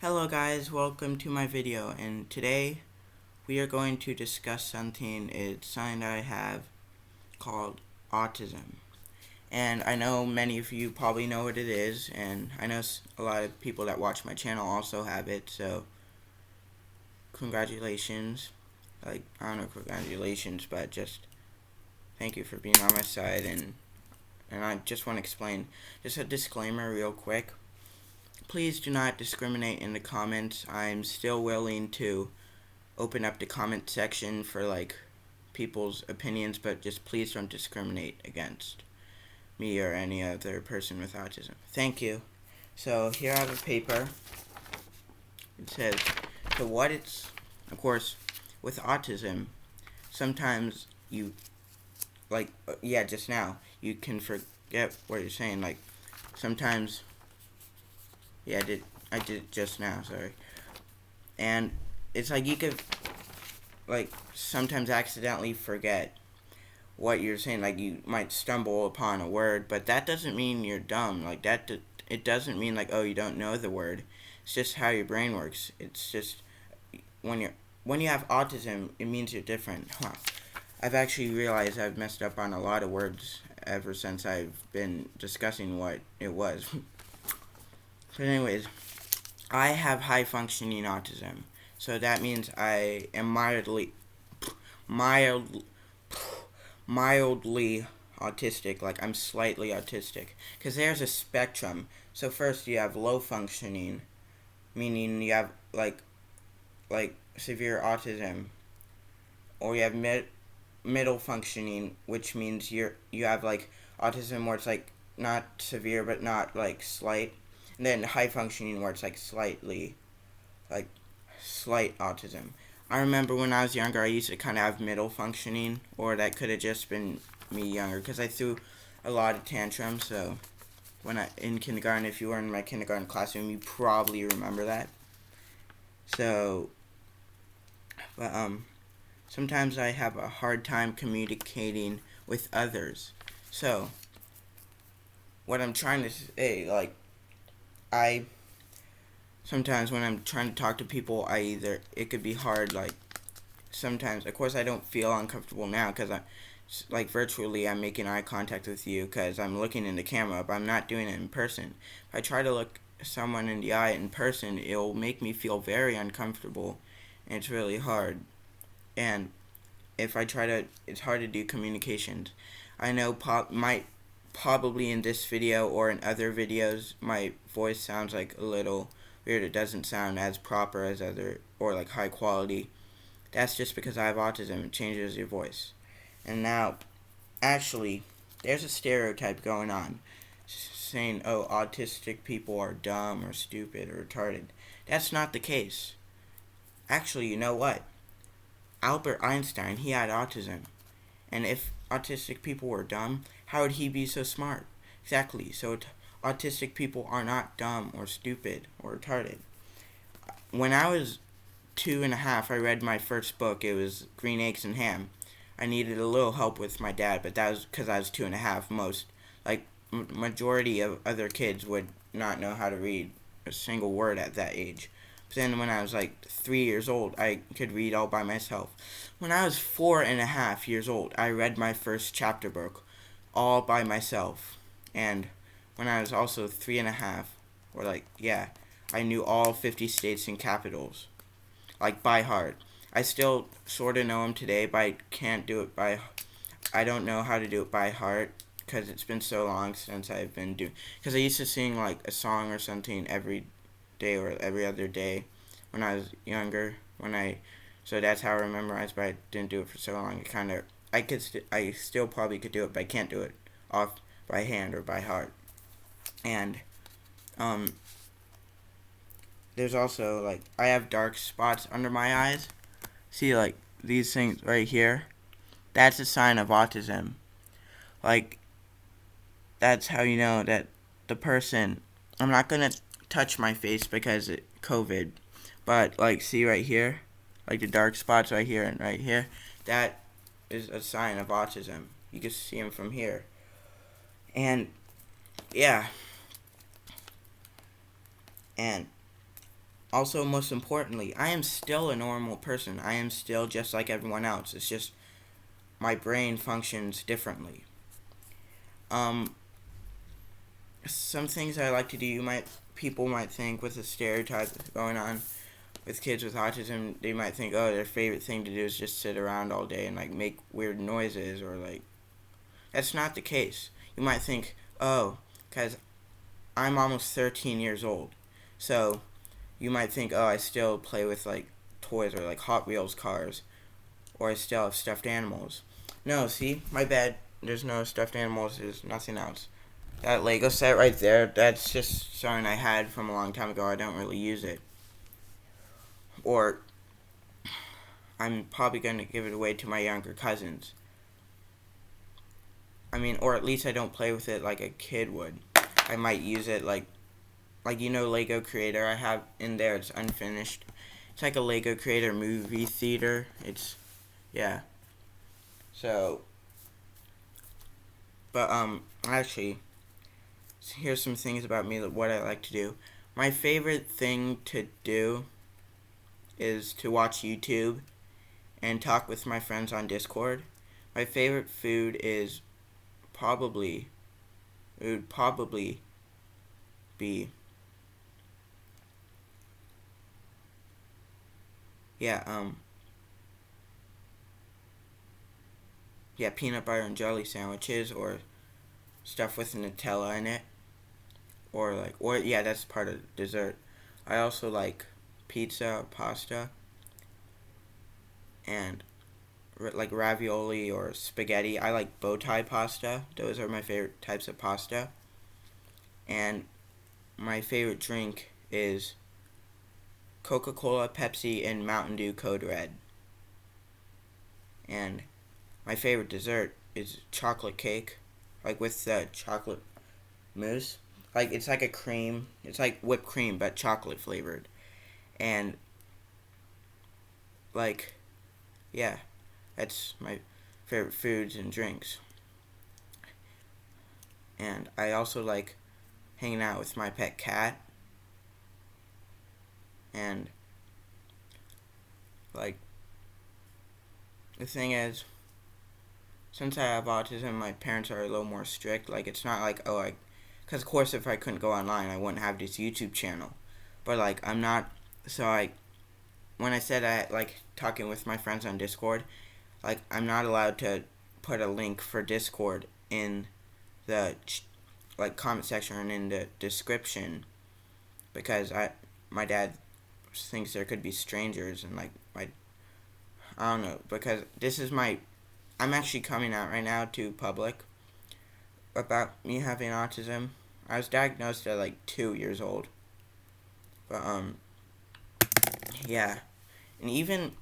Hello guys, welcome to my video, and today we are going to discuss something I have called autism. And I know many of you probably know what it is, and I know a lot of people that watch my channel also have it, so congratulations. I don't know, congratulations, but just thank you for being on my side, and I just want to explain, just a disclaimer real quick. Please do not discriminate in the comments. I'm still willing to open up the comment section for people's opinions, but just please don't discriminate against me or any other person with autism. Thank you. So here I have a paper. It says, of course, with autism, sometimes just now, you can forget what you're saying. Sometimes, I did it just now, sorry. And it's you could, sometimes accidentally forget what you're saying. You might stumble upon a word, but that doesn't mean you're dumb. It doesn't mean, oh, you don't know the word. It's just how your brain works. It's just, when you have autism, it means you're different. I've actually realized I've messed up on a lot of words ever since I've been discussing what it was. But anyways, I have high functioning autism. So that means I am mildly autistic. I'm slightly autistic. Because there's a spectrum. So first you have low functioning, meaning you have like severe autism. Or you have middle functioning, which means you have autism where it's not severe but not slight. And then high functioning where it's slight autism. I remember when I was younger, I used to kind of have middle functioning, or that could have just been me younger, because I threw a lot of tantrums. So in kindergarten, if you were in my kindergarten classroom, you probably remember that. So, but sometimes I have a hard time communicating with others. So, what I'm trying to say, sometimes when I'm trying to talk to people, it could be hard, sometimes, of course, I don't feel uncomfortable now, because virtually, I'm making eye contact with you, because I'm looking in the camera, but I'm not doing it in person. If I try to look someone in the eye in person, it'll make me feel very uncomfortable, and it's really hard. And if I try to, it's hard to do communications. I know probably in this video or in other videos, my voice sounds a little weird. It doesn't sound as proper as other, or high quality. That's just because I have autism. It changes your voice. And now, actually, there's a stereotype going on saying, oh, autistic people are dumb or stupid or retarded. That's not the case. Actually, you know what? Albert Einstein, he had autism. And if autistic people were dumb, how would he be so smart? Exactly. So autistic people are not dumb or stupid or retarded. When I was 2.5, I read my first book. It was Green Eggs and Ham. I needed a little help with my dad, but that was because I was 2.5. Majority of other kids would not know how to read a single word at that age. But then when I was 3 years old, I could read all by myself. When I was 4.5 years old, I read my first chapter book all by myself. And when I was also 3.5, I knew all 50 states and capitals, by heart. I still sort of know them today, but I can't do it I don't know how to do it by heart, because it's been so long since I've been because I used to sing a song or something every day or every other day when I was younger, so that's how I memorized, but I didn't do it for so long. I still probably could do it, but I can't do it off by hand or by heart. And there's also I have dark spots under my eyes. See, these things right here, that's a sign of autism. That's how you know that the person, I'm not gonna touch my face because it COVID, but see right here, the dark spots right here and right here, that is a sign of autism. You can see them from here. And yeah, and also, most importantly, I am still a normal person. I am still just like everyone else. It's just my brain functions differently. Um, some things I like to do, people might think with the stereotype going on with kids with autism, they might think, oh, their favorite thing to do is just sit around all day and like make weird noises, or like that's not the case. You might think, oh, because I'm almost 13 years old, so you might think, oh, I still play with like toys or like Hot Wheels cars, or I still have stuffed animals. No, see, my bad. There's no stuffed animals. There's nothing else. That Lego set right there, that's just something I had from a long time ago. I don't really use it. Or I'm probably going to give it away to my younger cousins. I mean, or at least I don't play with it like a kid would. I might use it like Lego Creator. I have in there. It's unfinished. It's like a Lego Creator movie theater. It's yeah. So, but actually, here's some things about me, what I like to do. My favorite thing to do is to watch YouTube and talk with my friends on Discord. My favorite food is probably it would probably be yeah peanut butter and jelly sandwiches, or stuff with Nutella in it, or yeah, that's part of dessert. I also like pizza or pasta, and like ravioli or spaghetti. I like bow tie pasta. Those are my favorite types of pasta. And my favorite drink is Coca-Cola, Pepsi, and Mountain Dew Code Red. And my favorite dessert is chocolate cake, like with the chocolate mousse. Like it's like a cream. It's like whipped cream but chocolate flavored. And like yeah, that's my favorite foods and drinks. And I also like hanging out with my pet cat. And like the thing is, since I have autism, my parents are a little more strict. Like it's not like because of course if I couldn't go online, I wouldn't have this YouTube channel. But like I'm not, so I when I said I like talking with my friends on Discord, like I'm not allowed to put a link for Discord in the like comment section and in the description, because my dad thinks there could be strangers, and like I don't know, because this is I'm actually coming out right now to public about me having autism. I was diagnosed at like 2 years old. But yeah. And even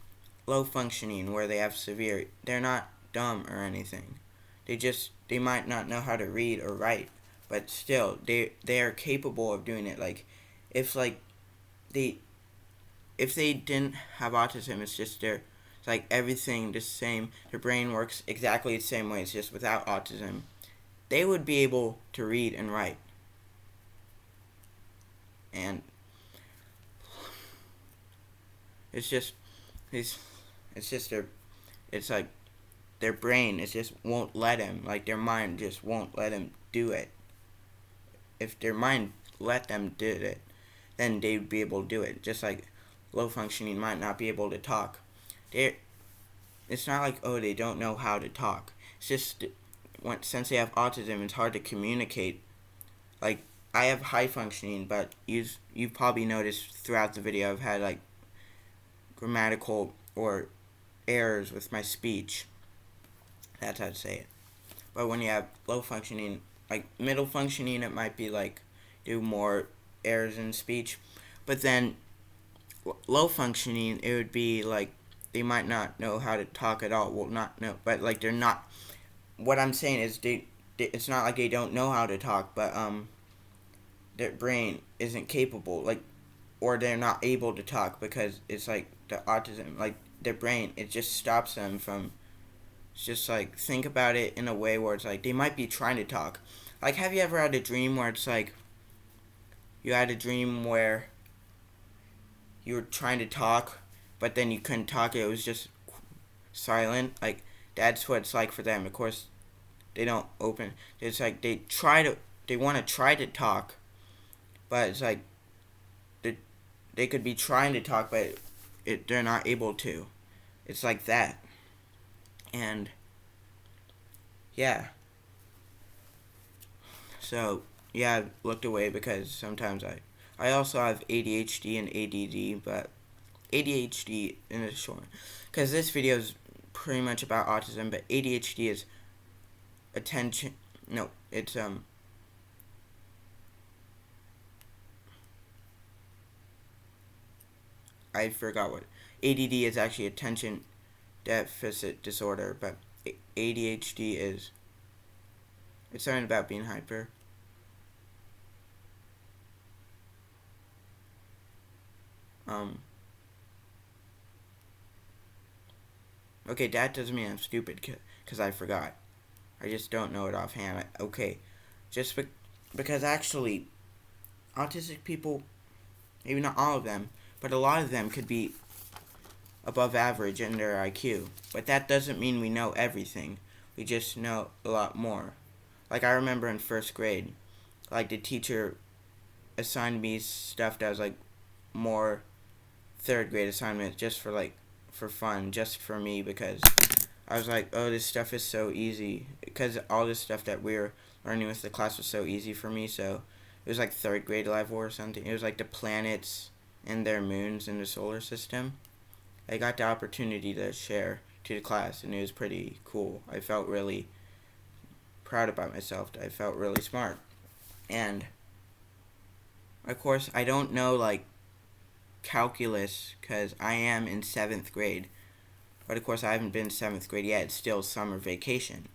low functioning where they have severe, they're not dumb or anything. They might not know how to read or write, but still they are capable of doing it. Like if like they if they didn't have autism, it's like everything the same. Their brain works exactly the same way. It's just without autism, they would be able to read and write. And it's just it's just it's like their brain is just won't let them. Like their mind just won't let them do it. If their mind let them do it, then they'd be able to do it. Just like low functioning might not be able to talk. They It's not like, oh, they don't know how to talk. It's just since they have autism, it's hard to communicate. Like I have high functioning, but you've probably noticed throughout the video I've had like grammatical or errors with my speech. That's how to say it. But when you have low functioning, like middle functioning, it might be like do more errors in speech. But then low functioning, it would be like they might not know how to talk at all. Well, not know, but like they're not. What I'm saying is it's not like they don't know how to talk, but their brain isn't capable, like, or they're not able to talk because it's like the autism, like their brain, it just stops them from. It's just like think about it in a way where it's like they might be trying to talk. Like, have you ever had a dream where it's like you had a dream where you were trying to talk, but then you couldn't talk. It was just silent. Like that's what it's like for them. Of course, they don't open. It's like they want to try to talk, but it's like they could be trying to talk, but they're not able to. It's like that, and yeah. So yeah, I looked away because sometimes I also have ADHD and ADD, but ADHD in a short, because this video is pretty much about autism, but ADHD is attention. No, it's I forgot what ADD is actually attention deficit disorder, but ADHD is it's something about being hyper. Um. Okay, that doesn't mean I'm stupid because I forgot. I just don't know it offhand. Okay, just because actually, autistic people, maybe not all of them, but a lot of them could be above average in their IQ. But that doesn't mean we know everything. We just know a lot more. Like I remember in first grade, like the teacher assigned me stuff that was like more third grade assignment just for fun, just for me because I was like, oh, this stuff is so easy because all this stuff that we were learning with the class was so easy for me. So it was like third grade level or something. It was like the planets and their moons in the solar system. I got the opportunity to share to the class, and it was pretty cool. I felt really proud about myself. I felt really smart. And of course, I don't know like calculus because I am in 7th grade. But of course, I haven't been in 7th grade yet. It's still summer vacation.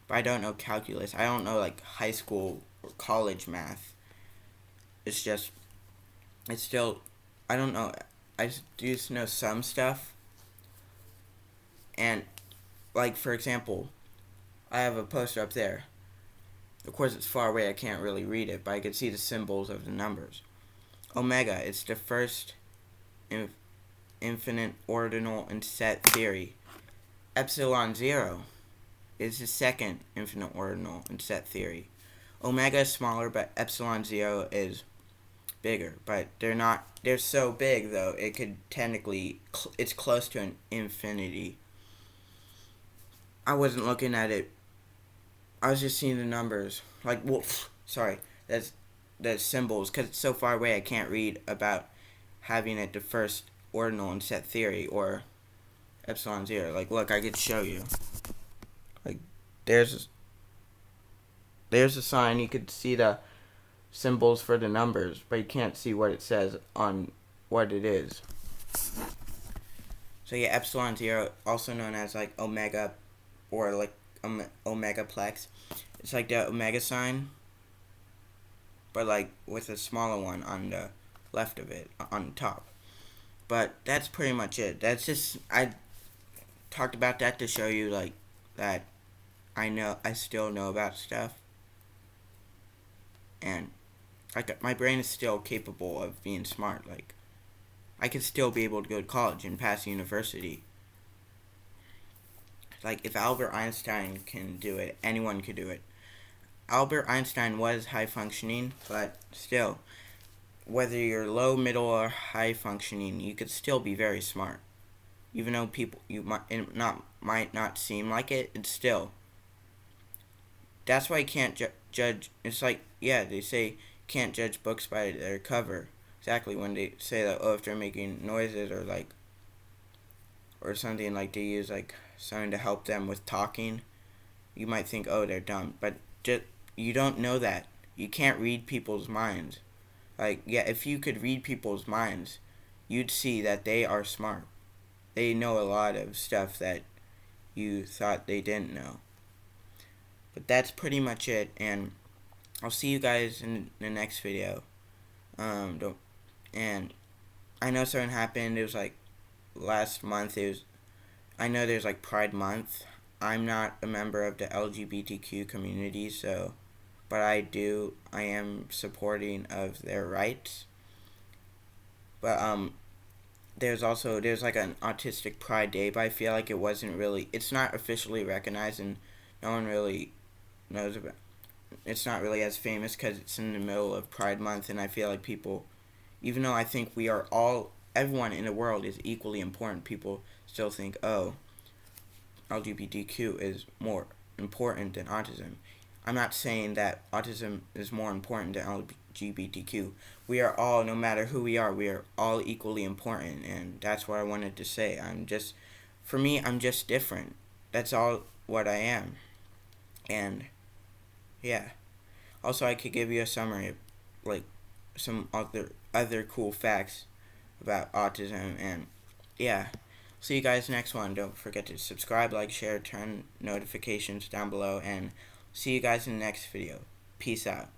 But I don't know calculus. I don't know like high school or college math. It's still, I don't know. I just know some stuff. And like for example, I have a poster up there. Of course, it's far away. I can't really read it, but I can see the symbols of the numbers. Omega, it's the first infinite ordinal and set theory. Epsilon 0 is the second infinite ordinal and set theory. Omega is smaller, but epsilon 0 is bigger. But they're so big though, it could technically, it's close to an infinity. I wasn't looking at it. I was just seeing the numbers. Like, well, sorry, that's symbols, because it's so far away I can't read about having it the first ordinal and set theory or epsilon 0. Like, look, I could show you. Like, there's a sign. You could see the symbols for the numbers, but you can't see what it says on what it is. So yeah, epsilon 0, also known as like omega or like omegaplex. It's like the omega sign, but like with a smaller one on the left of it, on the top. But that's pretty much it. That's just, I talked about that to show you like that I still know about stuff. And like my brain is still capable of being smart. Like I could still be able to go to college and pass university. Like if Albert Einstein can do it, anyone could do it. Albert Einstein was high functioning, but still, whether you're low, middle, or high functioning, you could still be very smart. Even though you might not seem like it, it's still. That's why you can't judge. It's like, yeah, they say can't judge books by their cover. Exactly, when they say that, oh, if they're making noises or like, or something like they use like something to help them with talking, you might think, oh, they're dumb. But you don't know that. You can't read people's minds. Like, yeah, if you could read people's minds, you'd see that they are smart. They know a lot of stuff that you thought they didn't know. But that's pretty much it, and I'll see you guys in the next video. And I know something happened. It was like last month. I know there's like Pride Month. I'm not a member of the LGBTQ community, so, but I am supporting of their rights. But there's like an autistic pride day, but I feel like it's not officially recognized, and no one really knows about. It's not really as famous because it's in the middle of Pride Month, and I feel like people, even though I think everyone in the world is equally important, people still think, oh, LGBTQ is more important than autism. I'm not saying that autism is more important than LGBTQ. We are all, no matter who we are all equally important, and that's what I wanted to say. For me, I'm just different. That's all what I am. And yeah. Also, I could give you a summary of like some other cool facts about autism, and yeah. See you guys next one. Don't forget to subscribe, like, share, turn notifications down below, and see you guys in the next video. Peace out.